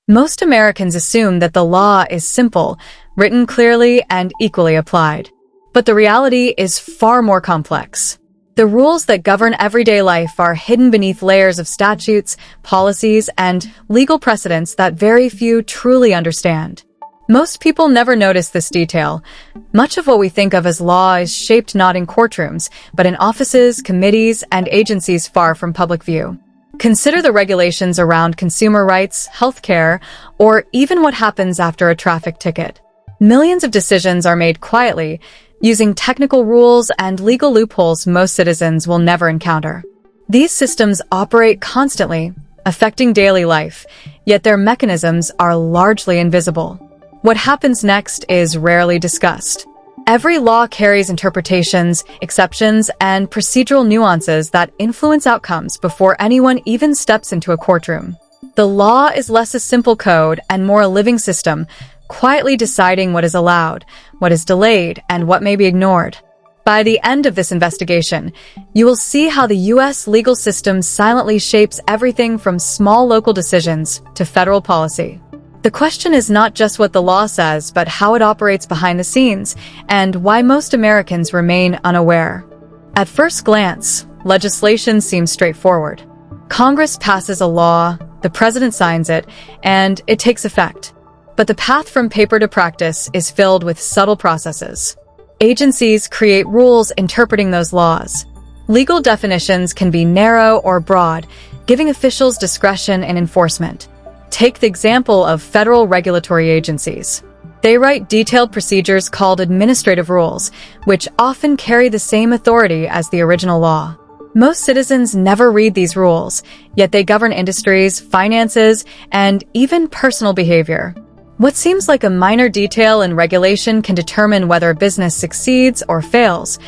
Most Americans assume that the law is simple, written clearly, and equally applied. But the reality is far more complex. The rules that govern everyday life are hidden beneath layers of statutes, policies, and legal precedents that very few truly understand. Most people never notice this detail. Much of what we think of as law is shaped not in courtrooms, but in offices, committees, and agencies far from public view. Consider the regulations around consumer rights, healthcare, or even what happens after a traffic ticket. Millions of decisions are made quietly, using technical rules and legal loopholes most citizens will never encounter. These systems operate constantly, affecting daily life, yet their mechanisms are largely invisible. What happens next is rarely discussed. Every law carries interpretations, exceptions, and procedural nuances that influence outcomes before anyone even steps into a courtroom. The law is less a simple code and more a living system, quietly deciding what is allowed, what is delayed, and what may be ignored. By the end of this investigation, you will see how the U.S. legal system silently shapes everything from small local decisions to federal policy. The question is not just what the law says, but how it operates behind the scenes, and why most Americans remain unaware. At first glance, legislation seems straightforward. Congress passes a law, the president signs it, and it takes effect. But the path from paper to practice is filled with subtle processes. Agencies create rules interpreting those laws. Legal definitions can be narrow or broad, giving officials discretion in enforcement. Take the example of federal regulatory agencies. They write detailed procedures called administrative rules, which often carry the same authority as the original law. Most citizens never read these rules, yet they govern industries, finances, and even personal behavior. What seems like a minor detail in regulation can determine whether a business succeeds or fails,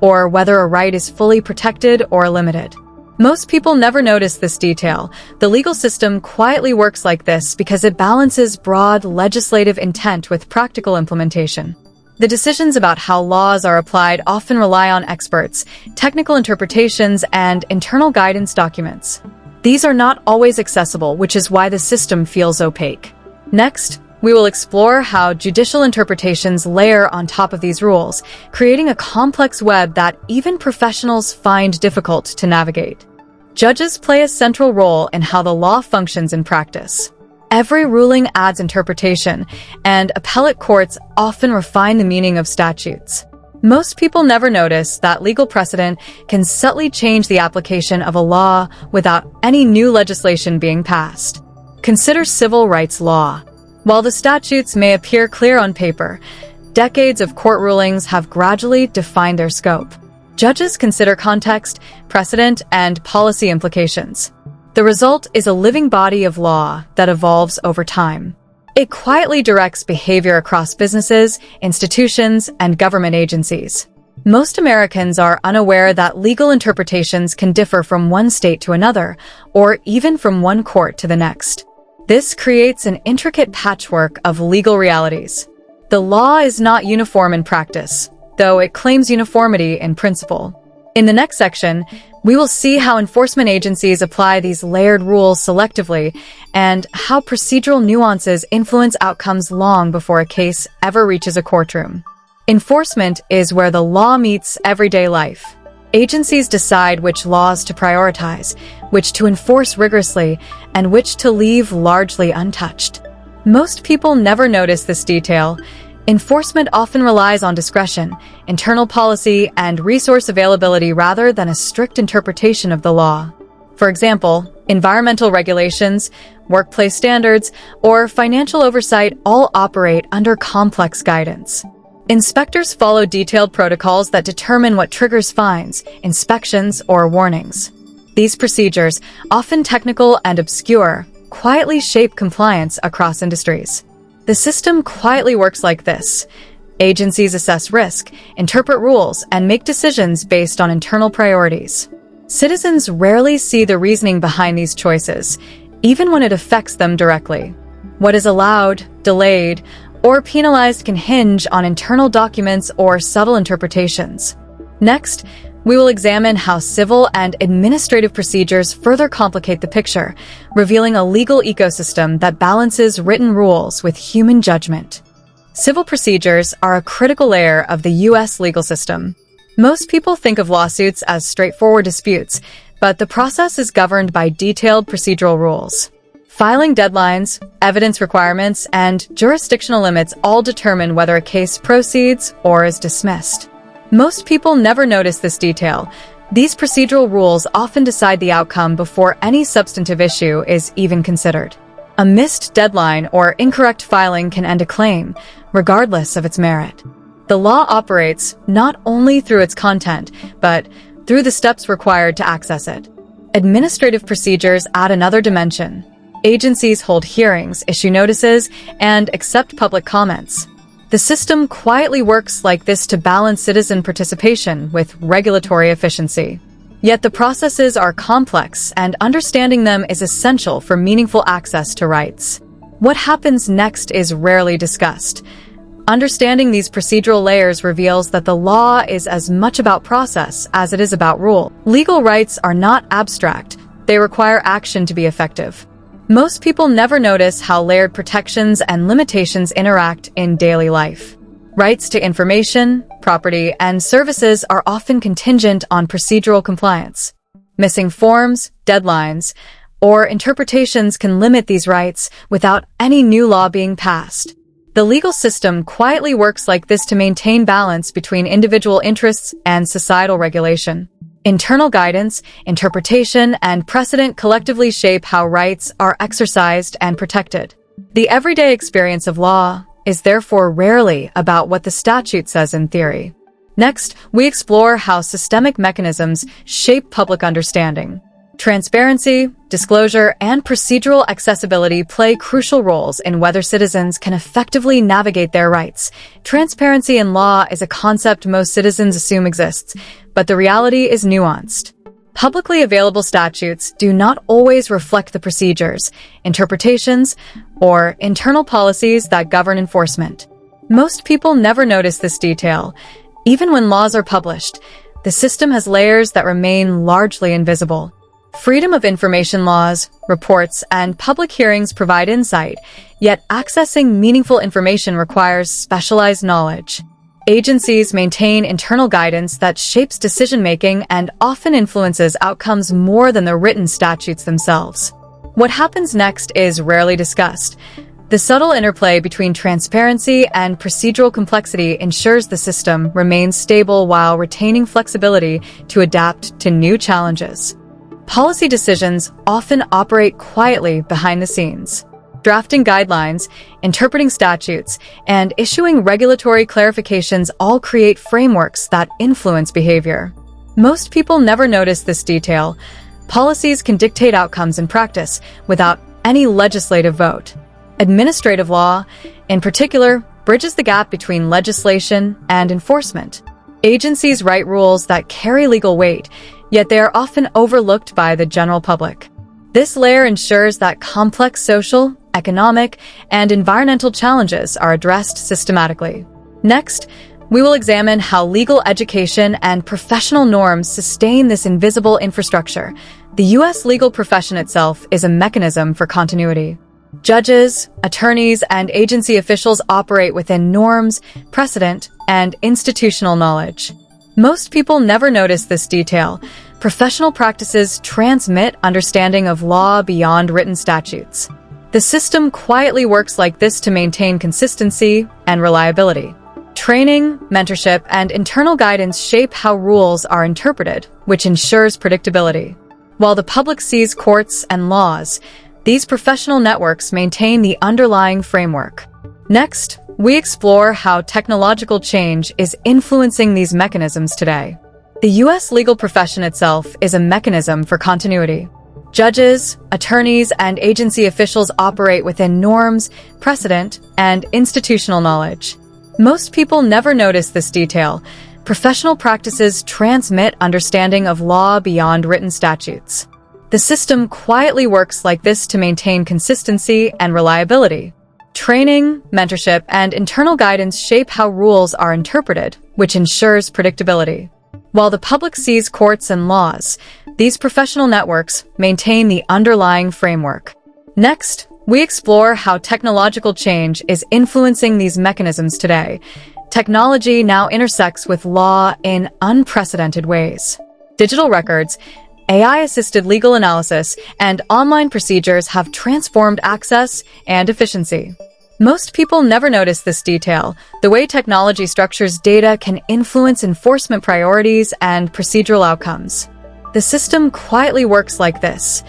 or whether a right is fully protected or limited. Most people never notice this detail. The legal system quietly works like this because it balances broad legislative intent with practical implementation. The decisions about how laws are applied often rely on experts, technical interpretations, and internal guidance documents. These are not always accessible, which is why the system feels opaque. Next, we will explore how judicial interpretations layer on top of these rules, creating a complex web that even professionals find difficult to navigate. Judges play a central role in how the law functions in practice. Every ruling adds interpretation, and appellate courts often refine the meaning of statutes. Most people never notice that legal precedent can subtly change the application of a law without any new legislation being passed. Consider civil rights law. While the statutes may appear clear on paper, decades of court rulings have gradually defined their scope. Judges consider context, precedent, and policy implications. The result is a living body of law that evolves over time. It quietly directs behavior across businesses, institutions, and government agencies. Most Americans are unaware that legal interpretations can differ from one state to another, or even from one court to the next. This creates an intricate patchwork of legal realities. The law is not uniform in practice, though it claims uniformity in principle. In the next section, we will see how enforcement agencies apply these layered rules selectively and how procedural nuances influence outcomes long before a case ever reaches a courtroom. Enforcement is where the law meets everyday life. Agencies decide which laws to prioritize, which to enforce rigorously, and which to leave largely untouched. Most people never notice this detail. Enforcement often relies on discretion, internal policy, and resource availability rather than a strict interpretation of the law. For example, environmental regulations, workplace standards, or financial oversight all operate under complex guidance. Inspectors follow detailed protocols that determine what triggers fines, inspections, or warnings. These procedures, often technical and obscure, quietly shape compliance across industries. The system quietly works like this. Agencies assess risk, interpret rules, and make decisions based on internal priorities. Citizens rarely see the reasoning behind these choices, even when it affects them directly. What is allowed, delayed, or penalized can hinge on internal documents or subtle interpretations. Next, we will examine how civil and administrative procedures further complicate the picture, revealing a legal ecosystem that balances written rules with human judgment. Civil procedures are a critical layer of the U.S. legal system. Most people think of lawsuits as straightforward disputes, but the process is governed by detailed procedural rules. Filing deadlines, evidence requirements, and jurisdictional limits all determine whether a case proceeds or is dismissed. Most people never notice this detail. These procedural rules often decide the outcome before any substantive issue is even considered. A missed deadline or incorrect filing can end a claim, regardless of its merit. The law operates not only through its content, but through the steps required to access it. Administrative procedures add another dimension. Agencies hold hearings, issue notices, and accept public comments. The system quietly works like this to balance citizen participation with regulatory efficiency. Yet the processes are complex, and understanding them is essential for meaningful access to rights. What happens next is rarely discussed. Understanding these procedural layers reveals that the law is as much about process as it is about rule. Legal rights are not abstract. They require action to be effective. Most people never notice how layered protections and limitations interact in daily life. Rights to information, property, and services are often contingent on procedural compliance. Missing forms, deadlines, or interpretations can limit these rights without any new law being passed. The legal system quietly works like this to maintain balance between individual interests and societal regulation. Internal guidance, interpretation, and precedent collectively shape how rights are exercised and protected. The everyday experience of law is therefore rarely about what the statute says in theory. Next, we explore how systemic mechanisms shape public understanding. Transparency, disclosure, and procedural accessibility play crucial roles in whether citizens can effectively navigate their rights. Transparency in law is a concept most citizens assume exists, but the reality is nuanced. Publicly available statutes do not always reflect the procedures, interpretations, or internal policies that govern enforcement. Most people never notice this detail. Even when laws are published, the system has layers that remain largely invisible. Freedom of information laws, reports, and public hearings provide insight, yet accessing meaningful information requires specialized knowledge. Agencies maintain internal guidance that shapes decision-making and often influences outcomes more than the written statutes themselves. What happens next is rarely discussed. The subtle interplay between transparency and procedural complexity ensures the system remains stable while retaining flexibility to adapt to new challenges. Policy decisions often operate quietly behind the scenes. Drafting guidelines, interpreting statutes, and issuing regulatory clarifications all create frameworks that influence behavior. Most people never notice this detail. Policies can dictate outcomes in practice without any legislative vote. Administrative law, in particular, bridges the gap between legislation and enforcement. Agencies write rules that carry legal weight, yet they are often overlooked by the general public. This layer ensures that complex social, economic, and environmental challenges are addressed systematically. Next, we will examine how legal education and professional norms sustain this invisible infrastructure. The U.S. legal profession itself is a mechanism for continuity. Judges, attorneys, and agency officials operate within norms, precedent, and institutional knowledge. Most people never notice this detail. Professional practices transmit understanding of law beyond written statutes. The system quietly works like this to maintain consistency and reliability. Training, mentorship, and internal guidance shape how rules are interpreted, which ensures predictability. While the public sees courts and laws, these professional networks maintain the underlying framework. Next, we explore how technological change is influencing these mechanisms today. The U.S. legal profession itself is a mechanism for continuity. Judges, attorneys, and agency officials operate within norms, precedent, and institutional knowledge. Most people never notice this detail. Professional practices transmit understanding of law beyond written statutes. The system quietly works like this to maintain consistency and reliability. Training, mentorship, and internal guidance shape how rules are interpreted, which ensures predictability. While the public sees courts and laws, these professional networks maintain the underlying framework. Next, we explore how technological change is influencing these mechanisms today. Technology now intersects with law in unprecedented ways. Digital records, AI-assisted legal analysis, and online procedures have transformed access and efficiency. Most people never notice this detail. The way technology structures data can influence enforcement priorities and procedural outcomes. The system quietly works like this.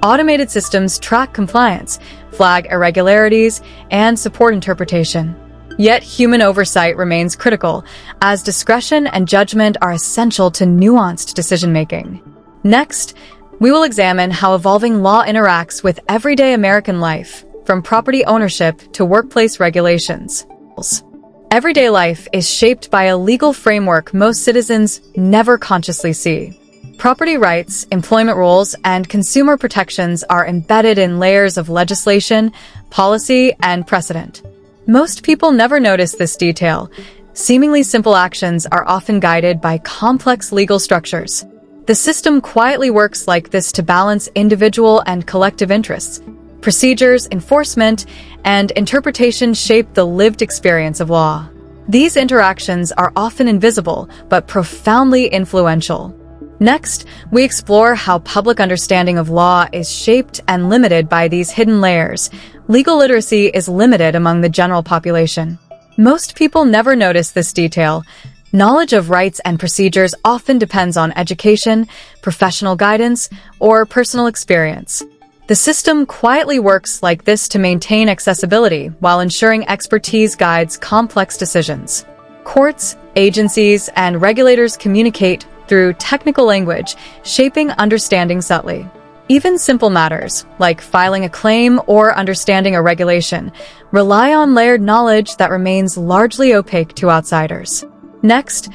Automated systems track compliance, flag irregularities, and support interpretation. Yet human oversight remains critical, as discretion and judgment are essential to nuanced decision-making. Next, we will examine how evolving law interacts with everyday American life, from property ownership to workplace regulations. Everyday life is shaped by a legal framework most citizens never consciously see. Property rights, employment rules, and consumer protections are embedded in layers of legislation, policy, and precedent. Most people never notice this detail. Seemingly simple actions are often guided by complex legal structures. The system quietly works like this to balance individual and collective interests. Procedures, enforcement, and interpretation shape the lived experience of law. These interactions are often invisible, but profoundly influential. Next, we explore how public understanding of law is shaped and limited by these hidden layers. Legal literacy is limited among the general population. Most people never notice this detail. Knowledge of rights and procedures often depends on education, professional guidance, or personal experience. The system quietly works like this to maintain accessibility while ensuring expertise guides complex decisions. Courts, agencies, and regulators communicate through technical language, shaping understanding subtly. Even simple matters, like filing a claim or understanding a regulation, rely on layered knowledge that remains largely opaque to outsiders. Next,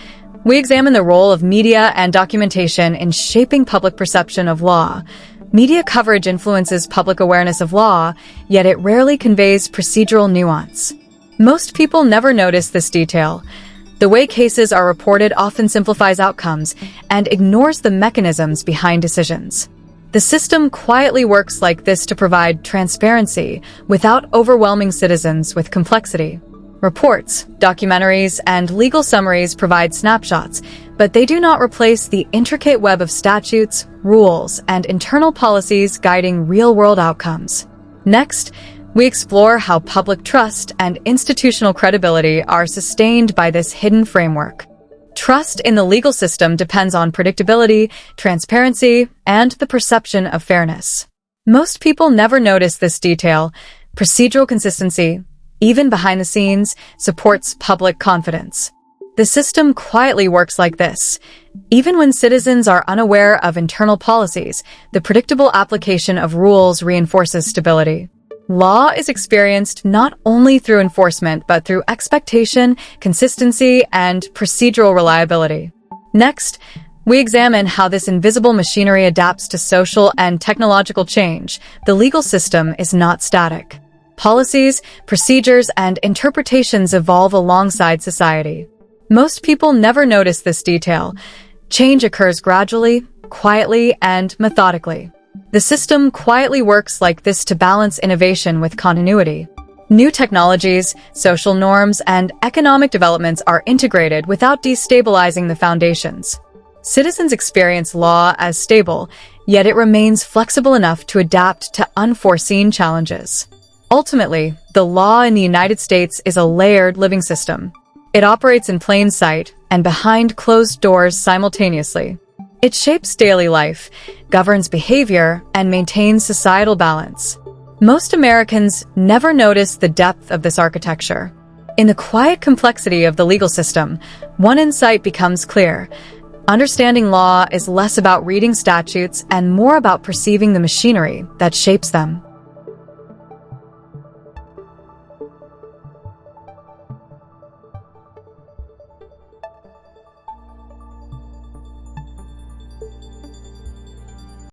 we examine the role of media and documentation in shaping public perception of law. Media coverage influences public awareness of law, yet it rarely conveys procedural nuance. Most people never notice this detail. The way cases are reported often simplifies outcomes and ignores the mechanisms behind decisions. The system quietly works like this to provide transparency without overwhelming citizens with complexity. Reports, documentaries, and legal summaries provide snapshots, but they do not replace the intricate web of statutes, rules, and internal policies guiding real-world outcomes. Next, we explore how public trust and institutional credibility are sustained by this hidden framework. Trust in the legal system depends on predictability, transparency, and the perception of fairness. Most people never notice this detail. Procedural consistency, even behind the scenes, supports public confidence. The system quietly works like this. Even when citizens are unaware of internal policies, the predictable application of rules reinforces stability. Law is experienced not only through enforcement, but through expectation, consistency, and procedural reliability. Next, we examine how this invisible machinery adapts to social and technological change. The legal system is not static. Policies, procedures, and interpretations evolve alongside society. Most people never notice this detail. Change occurs gradually, quietly, and methodically. The system quietly works like this to balance innovation with continuity. New technologies, social norms, and economic developments are integrated without destabilizing the foundations. Citizens experience law as stable, yet it remains flexible enough to adapt to unforeseen challenges. Ultimately, the law in the United States is a layered living system. It operates in plain sight and behind closed doors simultaneously. It shapes daily life, governs behavior, and maintains societal balance. Most Americans never notice the depth of this architecture. In the quiet complexity of the legal system, one insight becomes clear. Understanding law is less about reading statutes and more about perceiving the machinery that shapes them.